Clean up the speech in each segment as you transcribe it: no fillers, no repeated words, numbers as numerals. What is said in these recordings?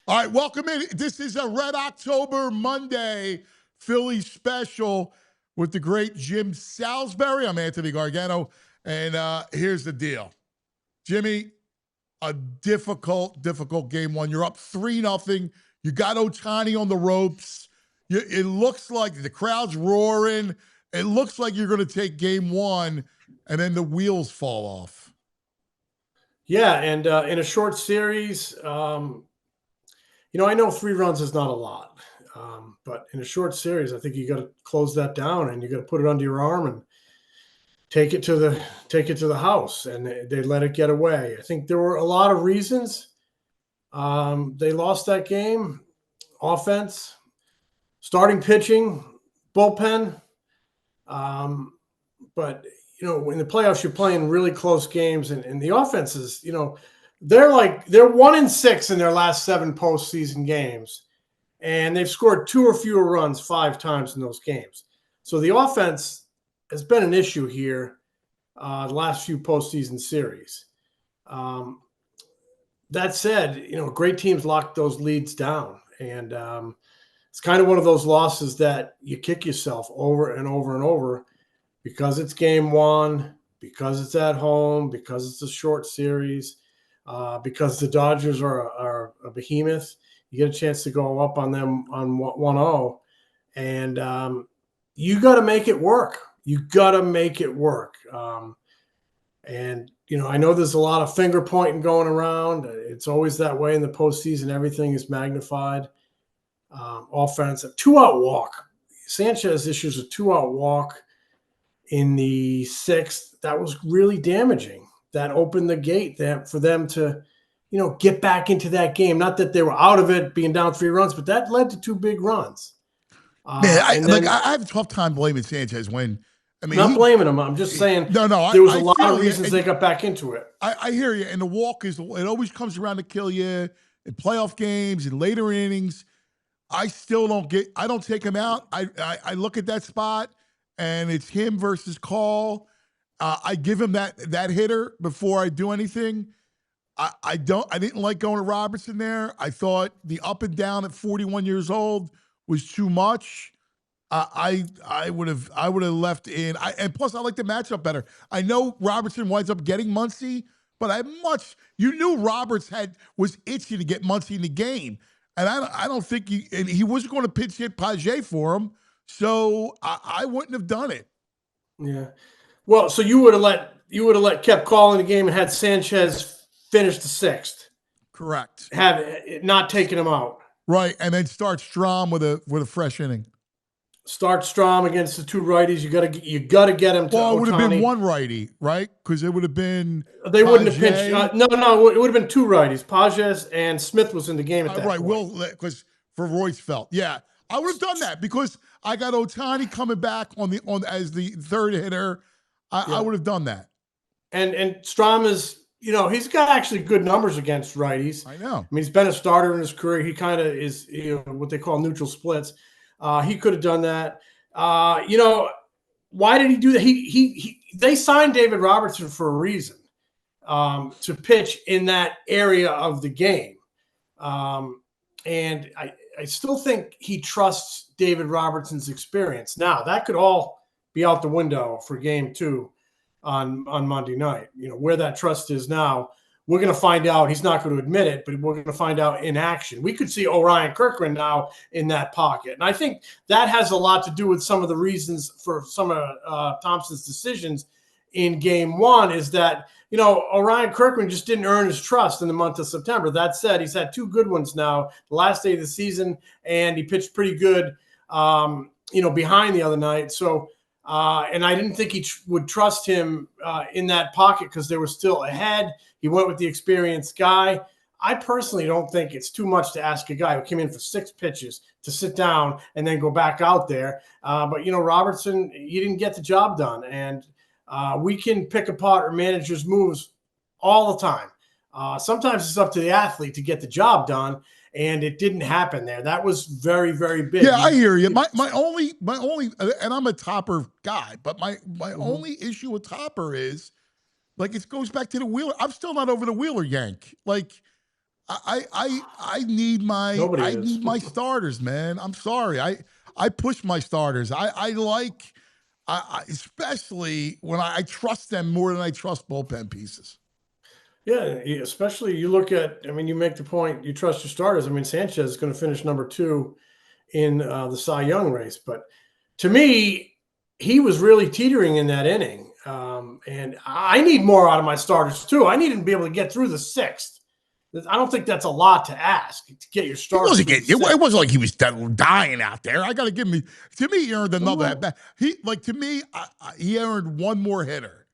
All right, welcome in. This is a Red October Monday Phillies special with the great Jim Salisbury. I'm Anthony Gargano, and here's the deal. Jimmy, a difficult game one. You're up 3-0. You got Ohtani on the ropes. It looks like the crowd's roaring. It looks like you're going to take game one, and then the wheels fall off. Yeah, and in a short series, I know 3 runs is not a lot, but in a short series, I think you got to close that down and you got to put it under your arm and take it to the house. And they let it get away. I think there were a lot of reasons they lost that game: offense, starting pitching, bullpen. But in the playoffs, you're playing really close games, and the offenses, they're 1-6 in their last 7 postseason games, and they've scored 2 or fewer runs 5 times in those games. So the offense has been an issue here the last few postseason series. That said, great teams lock those leads down, and it's kind of one of those losses that you kick yourself over and over and over because it's game one, because it's at home, because it's a short series. Because the Dodgers are a behemoth. You get a chance to go up on them on 1-0, and you got to make it work. You got to make it work. I know there's a lot of finger pointing going around. It's always that way in the postseason. Everything is magnified. Offense, a 2-out walk. Sanchez issues a 2-out walk in the 6th. That was really damaging. That opened the gate for them to, get back into that game. Not that they were out of it being down 3 runs, but that led to 2 big runs. I have a tough time blaming Sanchez when, not blaming him. I'm just saying there was a lot of reasons they got back into it. I hear you. And the walk it always comes around to kill you in playoff games and later innings. I don't take him out. I look at that spot and it's him versus Call. I give him that hitter before I do anything. I didn't like going to Robertson there. I thought the up and down at 41 years old was too much. I would have left in. And plus I like the matchup better. I know Robertson winds up getting Muncy, but you knew Roberts was itchy to get Muncy in the game, and I don't think he wasn't going to pitch hit Page for him, so I wouldn't have done it. Yeah. Well, so you would have kept calling the game and had Sanchez finish the 6th. Correct. Have not taken him out. Right, and then start Strom with a fresh inning. Start Strom against the 2 righties. You got to get him to. Well, it would have Ohtani. been 1 righty, right? Because it would have been. They wouldn't have pinched. No, it would have been 2 righties. Pages and Smith was in the game at that point. Right, because for Royce Felt, yeah, I would have done that because I got Ohtani coming back on as the 3rd hitter. I would have done that. And Strom is, he's got actually good numbers against righties. I know. He's been a starter in his career. He kind of is, what they call neutral splits. He could have done that. Why did he do that? They signed David Robertson for a reason, to pitch in that area of the game. And I still think he trusts David Robertson's experience. Now, that could all be out the window for game 2 on Monday night. Where that trust is now, we're going to find out. He's not going to admit it, but we're going to find out in action. We could see Orion Kirkland now in that pocket. And I think that has a lot to do with some of the reasons for some of Thompson's decisions in game 1 is that, Orion Kirkland just didn't earn his trust in the month of September. That said, he's had 2 good ones now, the last day of the season, and he pitched pretty good, behind the other night. So, and I didn't think he would trust him in that pocket because they were still ahead. He went with the experienced guy. I personally don't think it's too much to ask a guy who came in for 6 pitches to sit down and then go back out there. But, Robertson, he didn't get the job done. And we can pick apart our manager's moves all the time. Sometimes it's up to the athlete to get the job done. And it didn't happen there. That was very, very big. Yeah, I hear you. My only, and I'm a Topper guy, but my only issue with Topper is, it goes back to the Wheeler. I'm still not over the Wheeler yank. I need Nobody is. my starters, man. I'm sorry. I push my starters. I especially when I trust them more than I trust bullpen pieces. Yeah, especially you look at. I mean, you make the point. You trust your starters. I mean, Sanchez is going to finish number 2 in the Cy Young race, but to me, he was really teetering in that inning. And I need more out of my starters too. I need to be able to get through the 6th. I don't think that's a lot to ask to get your starters. It wasn't like he was dying out there. I got to give him. To me, he earned another at bat. He earned one more hitter.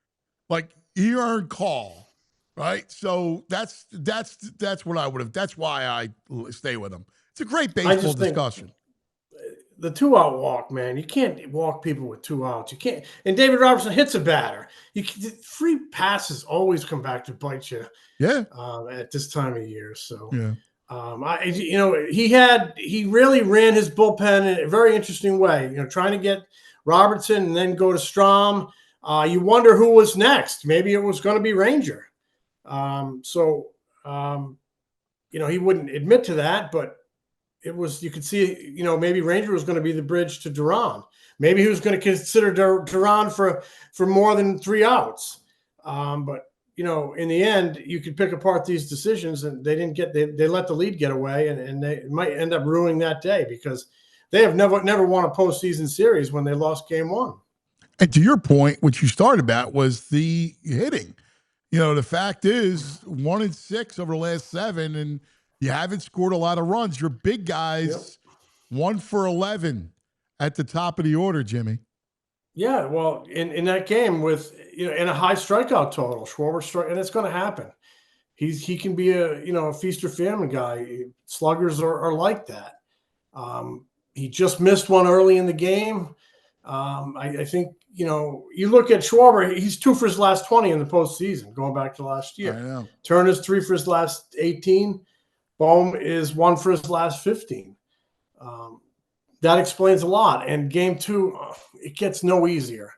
Like he earned call, right? So that's what I would have. That's why I stay with him. It's a great baseball discussion. The 2-out walk, man. You can't walk people with 2 outs. You can't. And David Robertson hits a batter. Free passes always come back to bite you. Yeah. At this time of year. So, yeah. He really ran his bullpen in a very interesting way. Trying to get Robertson and then go to Strom. You wonder who was next. Maybe it was going to be Ranger. He wouldn't admit to that, but it was, you could see, maybe Ranger was going to be the bridge to Duran. Maybe he was going to consider Duran for more than 3 outs. But in the end, you could pick apart these decisions, and they let the lead get away, and they might end up ruining that day because they have never won a postseason series when they lost game 1. And to your point, what you started about was the hitting. The fact is 1-6 over the last 7, and you haven't scored a lot of runs. Your big guys, 1 for 11 at the top of the order, Jimmy. Yeah, well, in that game with in a high strikeout total, Schwarber and it's going to happen. He can be a feast or famine guy. Sluggers are like that. He just missed one early in the game. I think you look at Schwarber. He's 2 for his last 20 in the postseason, going back to last year. I know. Turner's 3 for his last 18. Bohm is 1 for his last 15. That explains a lot. And game 2, it gets no easier.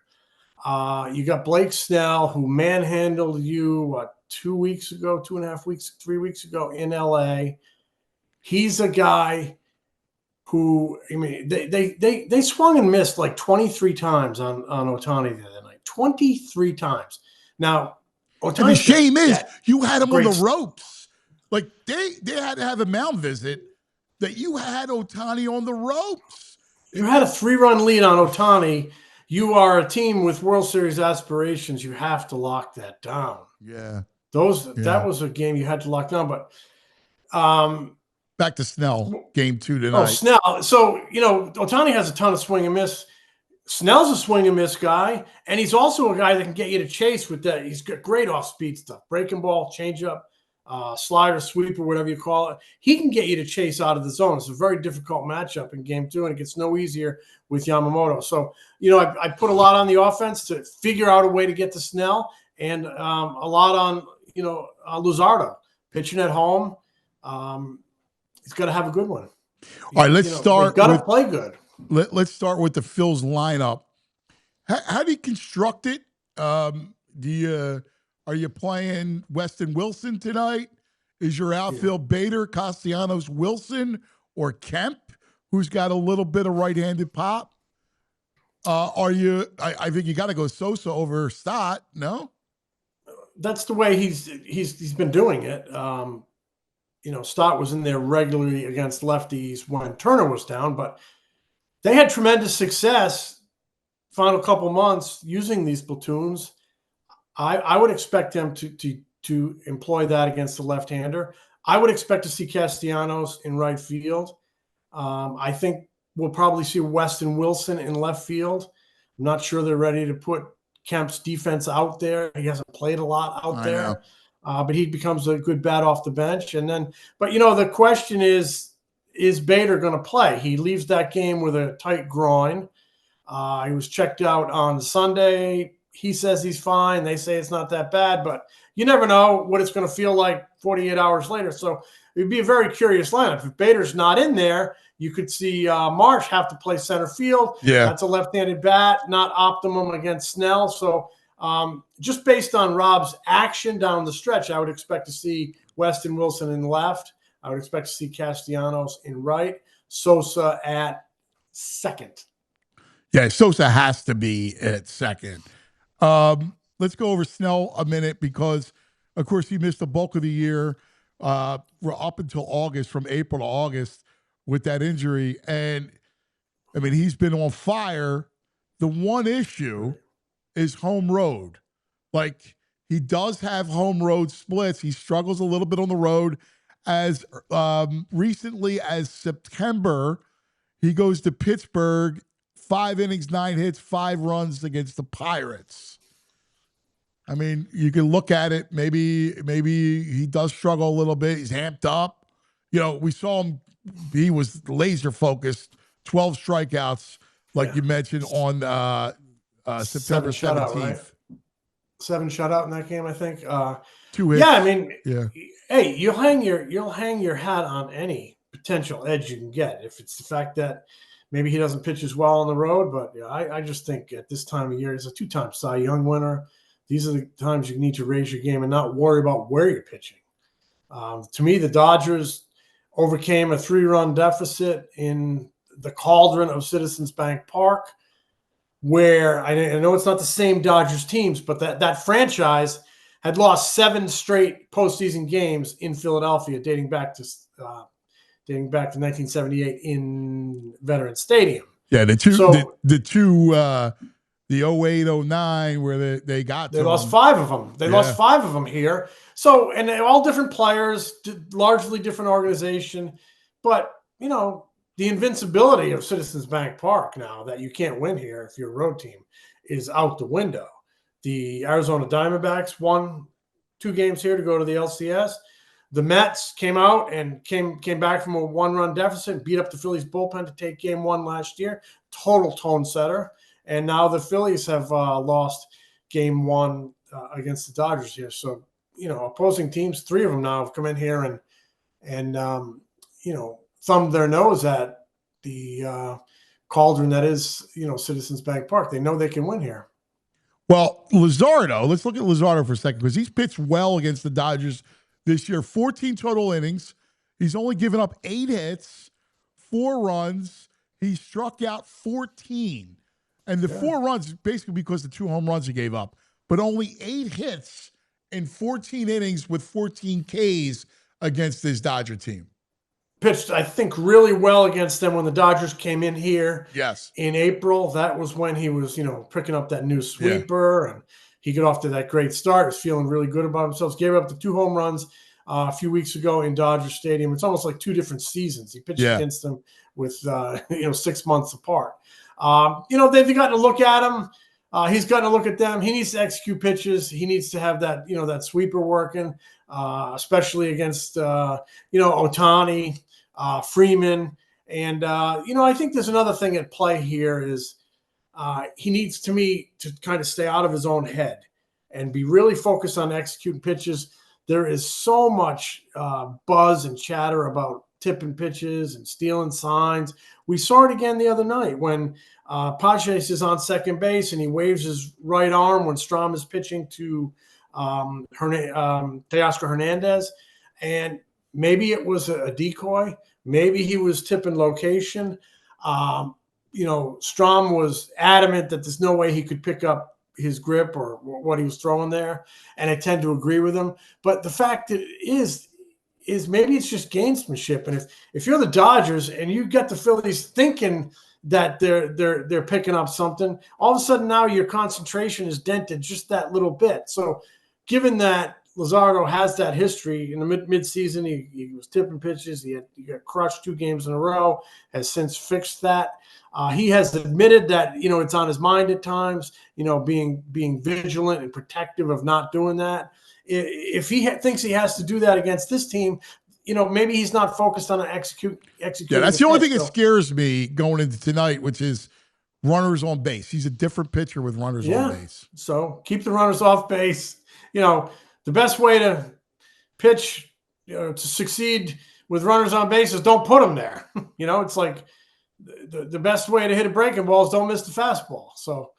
You got Blake Snell, who manhandled you 2 weeks ago, 2.5 weeks, 3 weeks ago in LA. He's a guy who, they swung and missed like 23 times on Ohtani the other night. 23 times. Now, Ohtani. And the shame is you had him on the ropes. Like they had to have a mound visit that you had Ohtani on the ropes. You had a 3-run lead on Ohtani. You are a team with World Series aspirations. You have to lock that down. Yeah. That was a game you had to lock down. But back to Snell, game 2 tonight. Oh, Snell. So, Ohtani has a ton of swing and miss. Snell's a swing and miss guy, and he's also a guy that can get you to chase with that. He's got great off-speed stuff. Breaking ball, changeup, slider, sweeper, whatever you call it. He can get you to chase out of the zone. It's a very difficult matchup in game 2, and it gets no easier with Yamamoto. So, I put a lot on the offense to figure out a way to get to Snell, and a lot on, Luzardo pitching at home. He's got to have a good one. All right, let's start. Got to play good. Let's start with the Phil's lineup. How do you construct it? Are you playing Weston Wilson tonight? Is your outfield Bader, Castellanos, Wilson, or Kemp, who's got a little bit of right-handed pop? I think you got to go Sosa over Stott. No, that's the way he's been doing it. Stott was in there regularly against lefties when Turner was down, but they had tremendous success final couple months using these platoons. I would expect them to employ that against the left-hander. I would expect to see Castellanos in right field. I think we'll probably see Weston Wilson in left field. I'm not sure they're ready to put Kemp's defense out there. He hasn't played a lot out there. But he becomes a good bat off the bench. But the question is Bader going to play? He leaves that game with a tight groin. He was checked out on Sunday. He says he's fine. They say it's not that bad, but you never know what it's going to feel like 48 hours later. So it would be a very curious lineup. If Bader's not in there, you could see Marsh have to play center field. Yeah. That's a left-handed bat, not optimum against Snell. So just based on Rob's action down the stretch, I would expect to see Weston Wilson in left. I would expect to see Castellanos in right, Sosa at second. Yeah, Sosa has to be at second. Let's go over Snell a minute because, of course, he missed the bulk of the year. We're up until August, from April to August, with that injury. And, I mean, he's been on fire. The one issue is home road. Like, he does have home road splits. He struggles a little bit on the road. As recently as September, he goes to Pittsburgh, 5 innings, 9 hits, 5 runs against the Pirates. I mean, you can look at it. Maybe he does struggle a little bit. He's amped up. You know, we saw him. He was laser focused. 12 strikeouts, like you mentioned, on September 17th. Right? 7 shutout in that game, I think. 2 hits. Yeah, I mean, yeah. Hey, you'll hang your hat on any potential edge you can get. If it's the fact that maybe he doesn't pitch as well on the road, but yeah, I just think at this time of year, he's a 2-time Cy Young winner. These are the times you need to raise your game and not worry about where you're pitching. To me, the Dodgers overcame a 3-run deficit in the cauldron of Citizens Bank Park, where I know it's not the same Dodgers teams, but that franchise had lost 7 straight postseason games in Philadelphia, dating back to 1978 in Veterans Stadium. Yeah, the 08-09 where they lost 5 of them. They lost 5 of them here. So, and they're all different players, largely different organization, but you know, the invincibility of Citizens Bank Park now that you can't win here if you're a road team is out the window. The Arizona Diamondbacks won 2 games here to go to the LCS. The Mets came out and came back from a 1-run deficit and beat up the Phillies bullpen to take game 1 last year. Total tone setter. And now the Phillies have lost game 1 against the Dodgers here. So, you know, opposing teams, 3 of them now have come in here and you know, thumbed their nose at the cauldron that is, you know, Citizens Bank Park. They know they can win here. Well, Luzardo, let's look at Luzardo for a second because he's pitched well against the Dodgers this year. 14 total innings. He's only given up 8 hits, 4 runs. He struck out 14. And the 4 runs basically because the 2 home runs he gave up. But only 8 hits in 14 innings with 14 Ks against this Dodger team. Pitched, I think, really well against them when the Dodgers came in here. Yes. In April. That was when he was, you know, picking up that new sweeper, and he got off to that great start. Was feeling really good about himself. Gave up the 2 home runs a few weeks ago in Dodger Stadium. It's almost like 2 different seasons. He pitched against them with, 6 months apart. You know, they've gotten to look at him. He's gotten to look at them. He needs to execute pitches. He needs to have that, you know, that sweeper working, especially against, Ohtani, Freeman. And, you know, I think there's another thing at play here is he needs, to me, to kind of stay out of his own head and be really focused on executing pitches. There is so much buzz and chatter about tipping pitches and stealing signs. We saw it again the other night when Pages is on second base and he waves his right arm when Strom is pitching to Teoscar Hernandez. And maybe it was a decoy. Maybe he was tipping location. You know, Strom was adamant that there's no way he could pick up his grip or what he was throwing there. And I tend to agree with him. But the fact is maybe it's just gamesmanship. And if you're the Dodgers and you get the Phillies thinking that they're picking up something, all of a sudden now your concentration is dented just that little bit. So given that Luzardo has that history in the mid-season, he was tipping pitches. He got crushed 2 games in a row, has since fixed that. He has admitted that, you know, it's on his mind at times, you know, being vigilant and protective of not doing that. If he thinks he has to do that against this team, you know, maybe he's not focused on executing. Yeah, that's the only thing that scares me going into tonight, which is runners on base. He's a different pitcher with runners on base. So keep the runners off base. You know, the best way to pitch, you know, to succeed with runners on base is don't put them there. You know, it's like the best way to hit a breaking ball is don't miss the fastball. So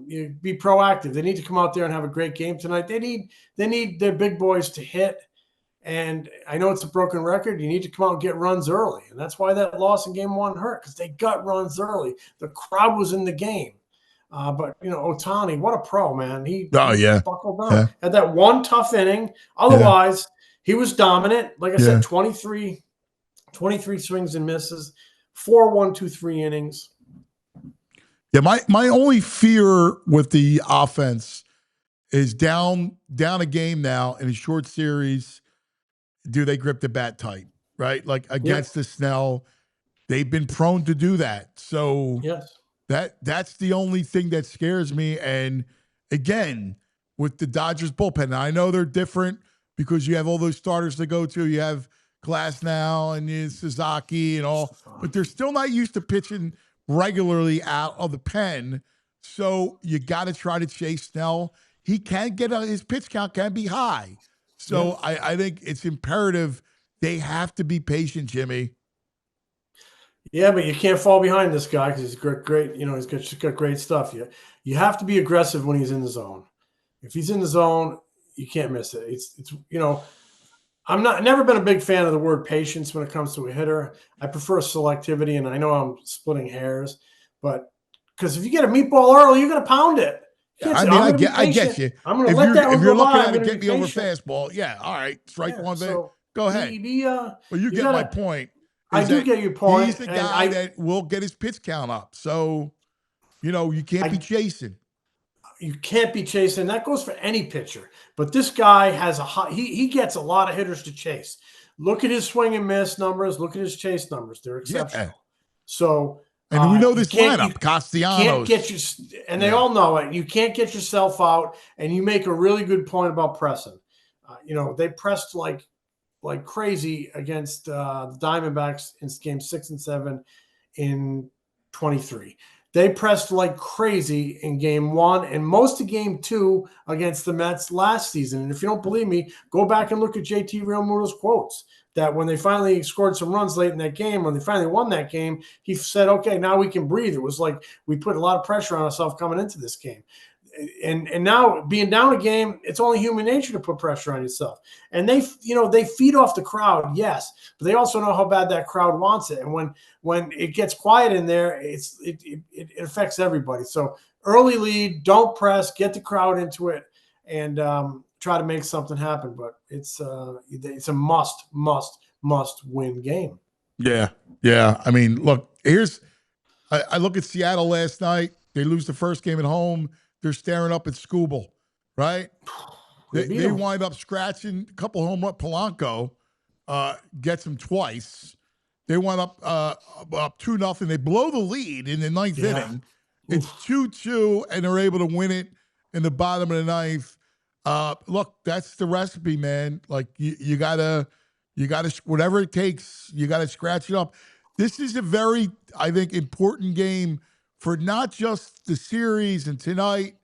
you be proactive. They need to come out there and have a great game tonight. They need their big boys to hit And I know it's a broken record. You need to come out and get runs early. And that's why that loss in game 1 hurt, because they got runs early. The crowd was in the game. But, Ohtani, what a pro, man. He yeah. buckled down. Yeah. Had that one tough inning. Otherwise, he was dominant. Like I said, 23 swings and misses, 4 1-2-3 innings. Yeah, my only fear with the offense is down a game now in a short series. Do they grip the bat tight, right? Like against the Snell, they've been prone to do that. So that's the only thing that scares me. And again, with the Dodgers bullpen, I know they're different because you have all those starters to go to. You have Glass now and Sasaki and all, but they're still not used to pitching regularly out of the pen. So you got to try to chase Snell. He can get his pitch count can be high. So I think it's imperative they have to be patient, Jimmy. Yeah, but you can't fall behind this guy because he's great. He's got great stuff. You have to be aggressive when he's in the zone. If he's in the zone, you can't miss it. It's never been a big fan of the word patience when it comes to a hitter. I prefer selectivity, and I know I'm splitting hairs, but because if you get a meatball early, you're going to pound it. I get you. I'm going to let that one go by. If you're looking at it, get me over fastball. Yeah, all right, strike one. So go ahead. Well, you get my point. I do get your point. He's the guy that will get his pitch count up. So, you can't be chasing. You can't be chasing. That goes for any pitcher. But this guy has he gets a lot of hitters to chase. Look at his swing and miss numbers. Look at his chase numbers. They're exceptional. Yeah. So, and we know this lineup, Castellanos. And they all know it. You can't get yourself out. And you make a really good point about pressing. They pressed like crazy against the Diamondbacks in game 6 and 7 in 23. They pressed like crazy in game 1 and most of game 2 against the Mets last season. And if you don't believe me, go back and look at JT Realmuto's quotes that when they finally scored some runs late in that game, when they finally won that game, he said, okay, now we can breathe. It was like we put a lot of pressure on ourselves coming into this game. And now being down a game, it's only human nature to put pressure on yourself. And they feed off the crowd, yes, but they also know how bad that crowd wants it. And when it gets quiet in there, it affects everybody. So early lead, don't press, get the crowd into it, and try to make something happen. But it's a must win game. Yeah. I mean, look, I look at Seattle last night. They lose the first game at home. They're staring up at Scooble, right? They wind up scratching a couple home run. Polanco gets him twice. They wind up 2-0. They blow the lead in the ninth inning. It's 2-2, and they're able to win it in the bottom of the ninth. Look, that's the recipe, man. Like you gotta whatever it takes. You gotta scratch it up. This is a very, I think, important game for not just the series and tonight,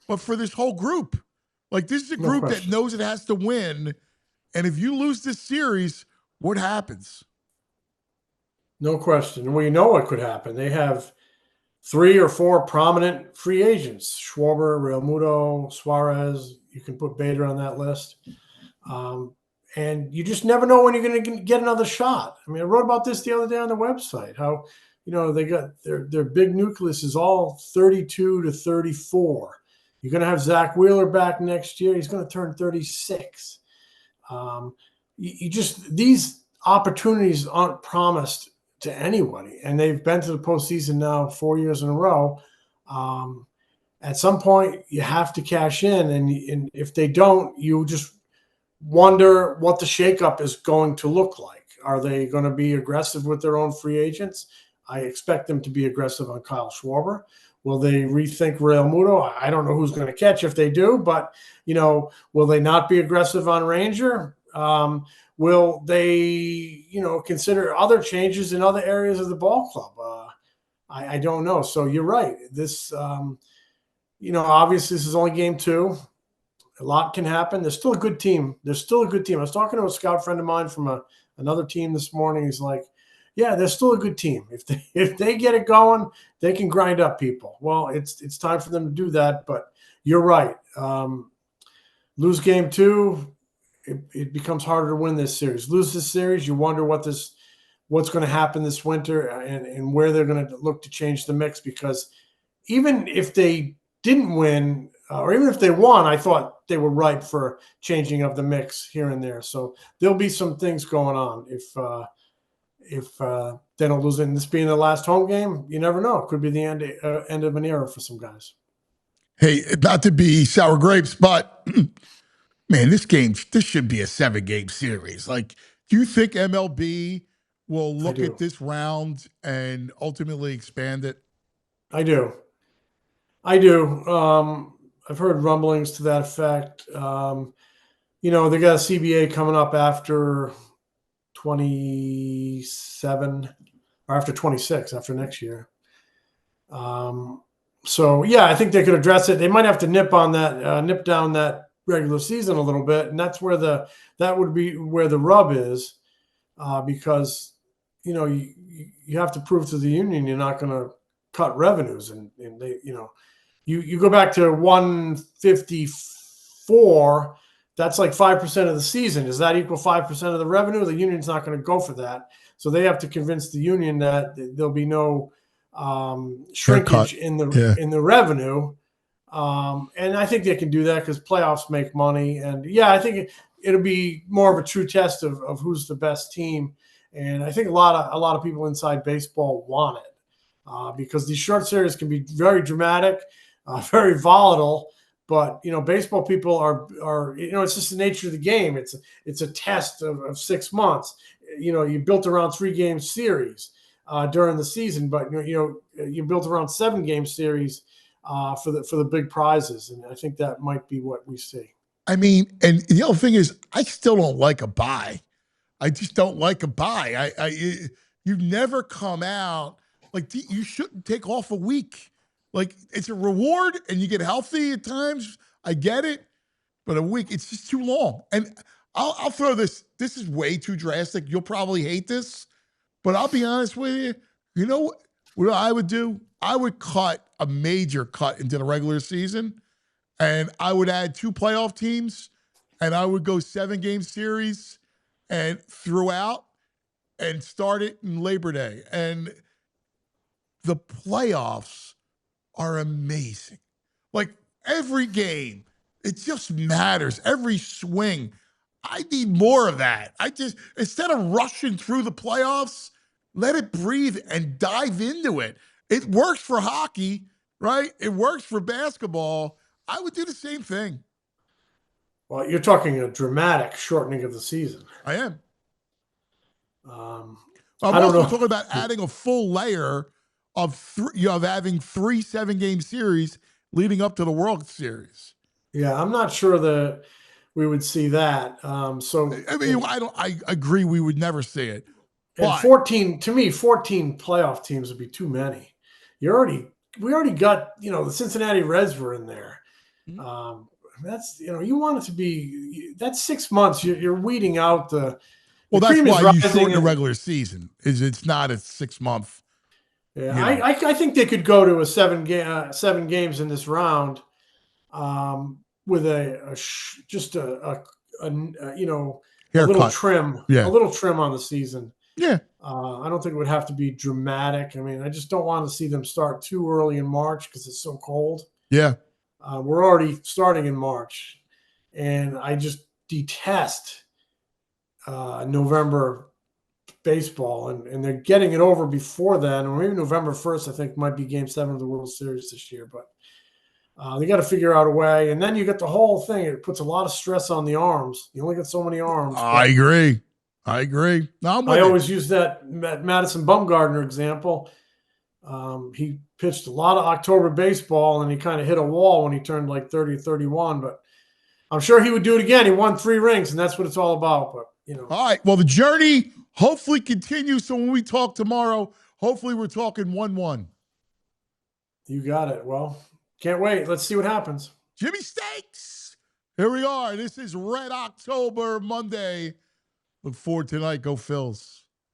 but for this whole group. Like, this is a group that knows it has to win. And if you lose this series, what happens? No question. Well, you know what could happen. They have 3 or 4 prominent free agents: Schwarber, Realmuto, Suarez. You can put Bader on that list. And you just never know when you're going to get another shot. I mean, I wrote about this the other day on the website, how they got their big nucleus is all 32 to 34. You're going to have Zach Wheeler back next year. He's going to turn 36. These opportunities aren't promised to anybody, and they've been to the postseason now 4 years in a row. At some point, you have to cash in, and if they don't, you just wonder what the shakeup is going to look like. Are they going to be aggressive with their own free agents? I expect them to be aggressive on Kyle Schwarber. Will they rethink Realmuto? I don't know who's going to catch if they do, but, will they not be aggressive on Ranger? Will they, consider other changes in other areas of the ball club? I don't know. So you're right. This, obviously this is only game 2. A lot can happen. They're still a good team. I was talking to a scout friend of mine from another team this morning. He's like, yeah, they're still a good team. If they get it going, they can grind up people. Well, it's time for them to do that. But you're right. Lose game 2, it becomes harder to win this series. Lose this series, you wonder what's going to happen this winter, and where they're going to look to change the mix. Because even if they didn't win, or even if they won, I thought they were ripe for changing of the mix here and there. So there'll be some things going on if they don't lose it. And this being the last home game, you never know. It could be the end of an era for some guys. Hey, not to be sour grapes, but man, this should be a 7-game series. Like, do you think MLB will look at this round and ultimately expand it? I do. I've heard rumblings to that effect. They got a CBA coming up after 27 or after 26, after next year. So yeah, I think they could address it. They might have to nip down that regular season a little bit, and that would be where the rub is, because you have to prove to the union you're not going to cut revenues, and they you go back to 154. That's like 5% of the season. Does that equal 5% of the revenue? The union's not going to go for that, so they have to convince the union that there'll be no shrinkage in the revenue. And I think they can do that because playoffs make money. And yeah, I think it'll be more of a true test of who's the best team. And I think a lot of people inside baseball want it, because these short series can be very dramatic, very volatile. But baseball people are it's just the nature of the game. It's a test of 6 months. You built around 3-game series during the season, but you built around 7-game series for the big prizes, and I think that might be what we see. I mean, and the other thing is, I still don't like a bye. I just don't like a bye. You never come out like you shouldn't take off a week. Like, it's a reward, and you get healthy at times. I get it, but a week, it's just too long. And I'll throw this. This is way too drastic. You'll probably hate this, but I'll be honest with you. You know what I would do? I would cut a major cut into the regular season, and I would add 2 playoff teams, and I would go 7-game series and throughout, and start it in Labor Day. And the playoffs are amazing. Like, every game, it just matters. Every swing. I need more of that. Instead of rushing through the playoffs, let it breathe and dive into it. It works for hockey, right? It works for basketball. I would do the same thing. Well, you're talking a dramatic shortening of the season. I am. I'm also talking about adding a full layer of having 3 7-game series leading up to the World Series. Yeah, I'm not sure that we would see that. I agree we would never see it. And 14 playoff teams would be too many. We already got, the Cincinnati Reds were in there. That's, you want it to be, that's 6 months. You're weeding out the. Well, that's why you shorten the regular season. It's not a 6-month. Yeah, I think they could go to a 7 games in this round, with a little trim, a little trim on the season. Yeah. I don't think it would have to be dramatic. I mean, I just don't want to see them start too early in March because it's so cold. Yeah. We're already starting in March, and I just detest November baseball, and they're getting it over before then, or maybe November 1st, I think might be Game 7 of the World Series this year. But they got to figure out a way. And then you get the whole thing. It puts a lot of stress on the arms. You only get so many arms. I agree. No, I always use that Madison Bumgarner example. He pitched a lot of October baseball, and he kind of hit a wall when he turned like 30 or 31. But I'm sure he would do it again. He won 3 rings, and that's what it's all about. But, All right. Well, the journey hopefully continues. So when we talk tomorrow, hopefully we're talking 1-1. You got it. Well, can't wait. Let's see what happens. Jimmy Stakes. Here we are. This is Red October Monday. Look forward to tonight. Go Phils.